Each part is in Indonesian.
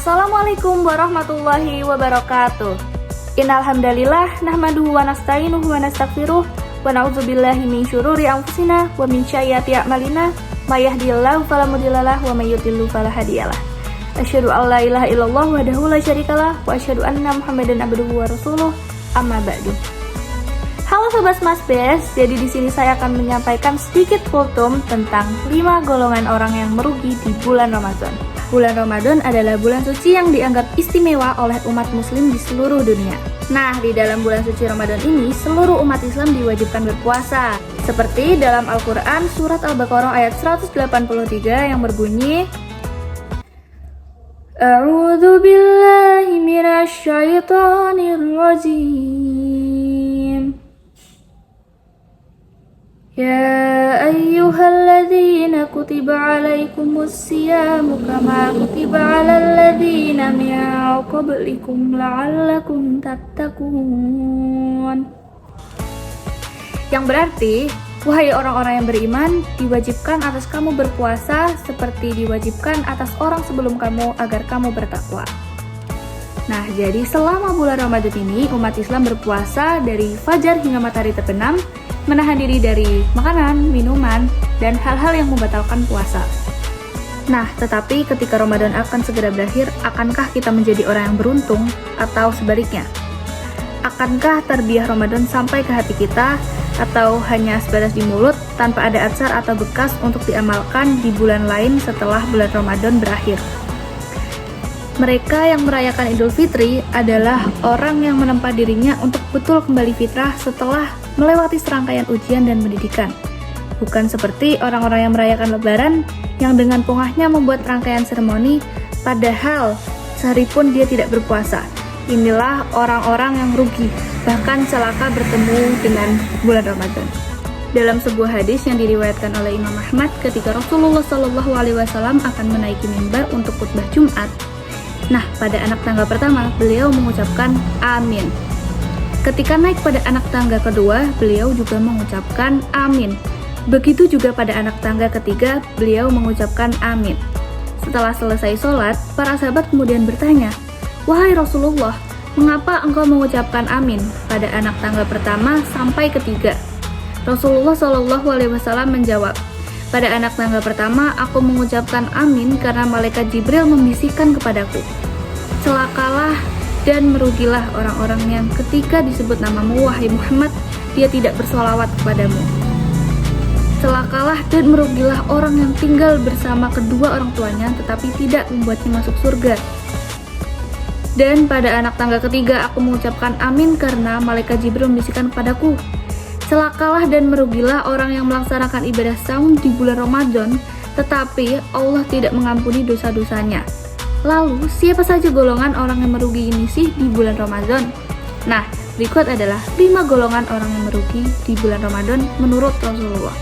Assalamualaikum warahmatullahi wabarakatuh. Innal hamdalillah nahmaduhu wa nasta'inuhu wa nastaghfiruh wa na'udzubillahi min syururi anfusina wa min sayyiati a'malina may yahdihillahu fala mudhillalah wa may yudhlil fala hadiyalah. Asyhadu an la ilaha illallah wahdahu la syarikalah wa asyhadu anna Muhammadan abduhu wa rasuluh. Amma ba'du. Halo sobat Mas Best, jadi di sini saya akan menyampaikan sedikit kultum tentang 5 golongan orang yang merugi di bulan Ramadan. Bulan Ramadan adalah bulan suci yang dianggap istimewa oleh umat muslim di seluruh dunia. Nah, di dalam bulan suci Ramadan ini, seluruh umat Islam diwajibkan berpuasa. Seperti dalam Al-Quran, surat Al-Baqarah ayat 183 yang berbunyi, A'udzu billahi minasy syaithanir rajim. Ya ayyuhalladzina kutiba alaikumus siyamu kama kutiba alal ladzina min qablikum la'allakum tattaqun. Yang berarti, wahai orang-orang yang beriman, diwajibkan atas kamu berpuasa seperti diwajibkan atas orang sebelum kamu agar kamu bertakwa. Nah, jadi selama bulan Ramadan ini, umat Islam berpuasa dari fajar hingga matahari terbenam, menahan diri dari makanan, minuman, dan hal-hal yang membatalkan puasa. Nah, tetapi ketika Ramadan akan segera berakhir, akankah kita menjadi orang yang beruntung atau sebaliknya? Akankah tarbiyah Ramadan sampai ke hati kita atau hanya sebatas di mulut tanpa ada atsar atau bekas untuk diamalkan di bulan lain setelah bulan Ramadan berakhir? Mereka yang merayakan Idul Fitri adalah orang yang menempa dirinya untuk betul kembali fitrah setelah melewati serangkaian ujian dan pendidikan. Bukan seperti orang-orang yang merayakan Lebaran yang dengan pongahnya membuat rangkaian seremoni, padahal sehari pun dia tidak berpuasa. Inilah orang-orang yang rugi, bahkan celaka bertemu dengan bulan Ramadan. Dalam sebuah hadis yang diriwayatkan oleh Imam Ahmad ketika Rasulullah SAW akan menaiki mimbar untuk khutbah Jumat, nah, pada anak tangga pertama, beliau mengucapkan amin. Ketika naik pada anak tangga kedua, beliau juga mengucapkan amin. Begitu juga pada anak tangga ketiga, beliau mengucapkan amin. Setelah selesai sholat, para sahabat kemudian bertanya, "Wahai Rasulullah, mengapa engkau mengucapkan amin pada anak tangga pertama sampai ketiga?" Rasulullah SAW menjawab, "Pada anak tangga pertama, aku mengucapkan amin karena malaikat Jibril membisikkan kepadaku, celakalah dan merugilah orang-orang yang ketika disebut namamu, wahai Muhammad, dia tidak bersolawat kepadamu. Celakalah dan merugilah orang yang tinggal bersama kedua orang tuanya tetapi tidak membuatnya masuk surga. Dan pada anak tangga ketiga, aku mengucapkan amin karena malaikat Jibril membisikkan kepadaku, celakalah dan merugilah orang yang melaksanakan ibadah saum di bulan Ramadan, tetapi Allah tidak mengampuni dosa-dosanya. Lalu, siapa saja golongan orang yang merugi ini sih di bulan Ramadan? Nah, berikut adalah 5 golongan orang yang merugi di bulan Ramadan menurut Rasulullah.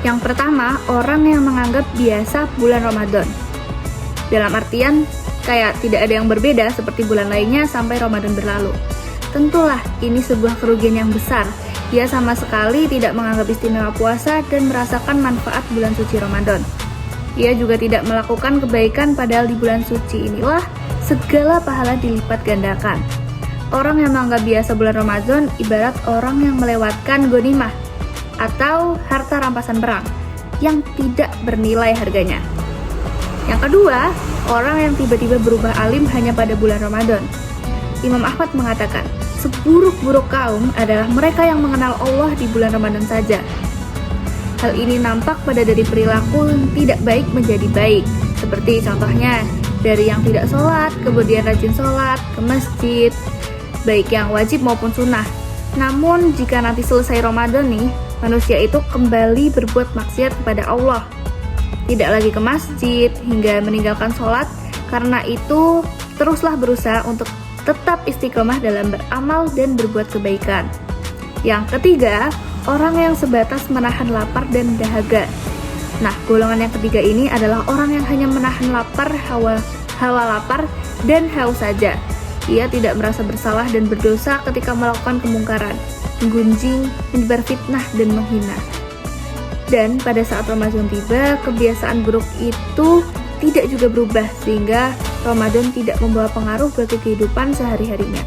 Yang pertama, orang yang menganggap biasa bulan Ramadan. Dalam artian, kayak tidak ada yang berbeda seperti bulan lainnya sampai Ramadan berlalu. Tentulah ini sebuah kerugian yang besar. Dia sama sekali tidak menganggap istimewa puasa dan merasakan manfaat bulan suci Ramadan. Ia juga tidak melakukan kebaikan padahal di bulan suci inilah segala pahala dilipat gandakan. Orang yang menganggap biasa bulan Ramadan ibarat orang yang melewatkan ghanimah atau harta rampasan perang yang tidak bernilai harganya. Yang kedua, orang yang tiba-tiba berubah alim hanya pada bulan Ramadan. Imam Ahmad mengatakan, seburuk-buruk kaum adalah mereka yang mengenal Allah di bulan Ramadan saja. Hal ini nampak pada dari perilaku yang tidak baik menjadi baik. Seperti contohnya, dari yang tidak sholat, kemudian rajin sholat, ke masjid, baik yang wajib maupun sunnah. Namun, jika nanti selesai Ramadan nih, manusia itu kembali berbuat maksiat kepada Allah. Tidak lagi ke masjid, hingga meninggalkan sholat, karena itu teruslah berusaha untuk tetap istiqomah dalam beramal dan berbuat kebaikan. Yang ketiga, orang yang sebatas menahan lapar dan dahaga. Nah, golongan yang ketiga ini adalah orang yang hanya menahan lapar, hawa lapar, dan haus saja. Ia tidak merasa bersalah dan berdosa ketika melakukan kemungkaran, menggunjing, menyebar fitnah, dan menghina. Dan pada saat Ramadan tiba, kebiasaan buruk itu tidak juga berubah, sehingga Ramadan tidak membawa pengaruh bagi kehidupan sehari-harinya.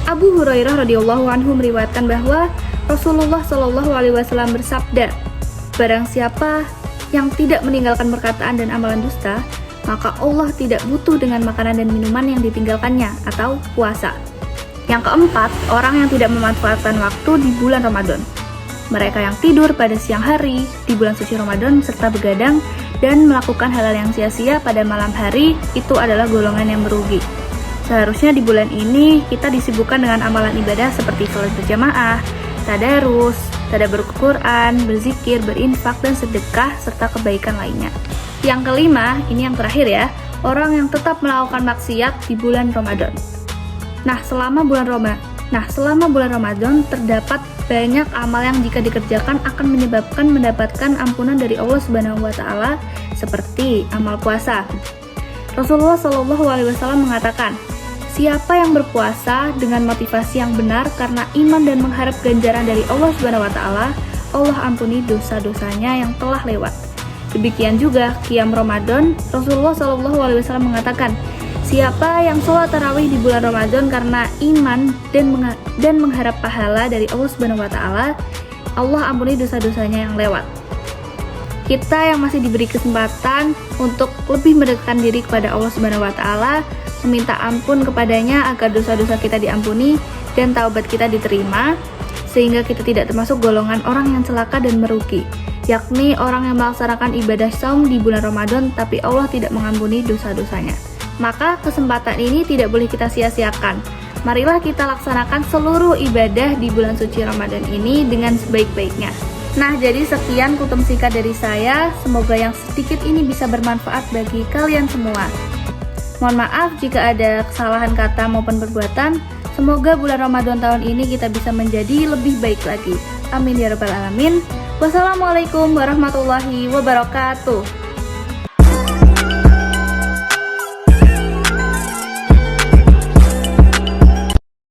Abu Hurairah radhiyallahu anhu meriwayatkan bahwa Rasulullah shallallahu alaihi wasallam bersabda, "Barang siapa yang tidak meninggalkan perkataan dan amalan dusta, maka Allah tidak butuh dengan makanan dan minuman yang ditinggalkannya," atau puasa. Yang keempat, orang yang tidak memanfaatkan waktu di bulan Ramadan. Mereka yang tidur pada siang hari di bulan suci Ramadan serta begadang dan melakukan hal-hal yang sia-sia pada malam hari, itu adalah golongan yang merugi. Seharusnya di bulan ini kita disibukkan dengan amalan ibadah seperti salat berjamaah, tadarus, tadabbur Quran, berzikir, berinfak, dan sedekah, serta kebaikan lainnya. Yang kelima, ini yang terakhir ya, orang yang tetap melakukan maksiat di bulan Ramadan. Nah, selama bulan Ramadan terdapat banyak amal yang jika dikerjakan akan menyebabkan mendapatkan ampunan dari Allah Subhanahu wa taala, seperti amal puasa. Rasulullah Shallallahu alaihi wasallam mengatakan, "Siapa yang berpuasa dengan motivasi yang benar karena iman dan mengharap ganjaran dari Allah Subhanahu wa taala, Allah ampuni dosa-dosanya yang telah lewat." Demikian juga qiyam Ramadan, Rasulullah Shallallahu alaihi wasallam mengatakan, "Siapa yang sholat tarawih di bulan Ramadan karena iman dan mengharap pahala dari Allah Subhanahu wa taala, Allah ampuni dosa-dosanya yang lewat." Kita yang masih diberi kesempatan untuk lebih mendekatkan diri kepada Allah Subhanahu wa taala, meminta ampun kepadanya agar dosa-dosa kita diampuni dan taubat kita diterima, sehingga kita tidak termasuk golongan orang yang celaka dan merugi, yakni orang yang melaksanakan ibadah saum di bulan Ramadan tapi Allah tidak mengampuni dosa-dosanya. Maka kesempatan ini tidak boleh kita sia-siakan. Marilah kita laksanakan seluruh ibadah di bulan suci Ramadan ini dengan sebaik-baiknya. Nah, jadi sekian kutum singkat dari saya. Semoga yang sedikit ini bisa bermanfaat bagi kalian semua. Mohon maaf jika ada kesalahan kata maupun perbuatan. Semoga bulan Ramadan tahun ini kita bisa menjadi lebih baik lagi. Amin ya rabbal alamin. Wassalamualaikum warahmatullahi wabarakatuh.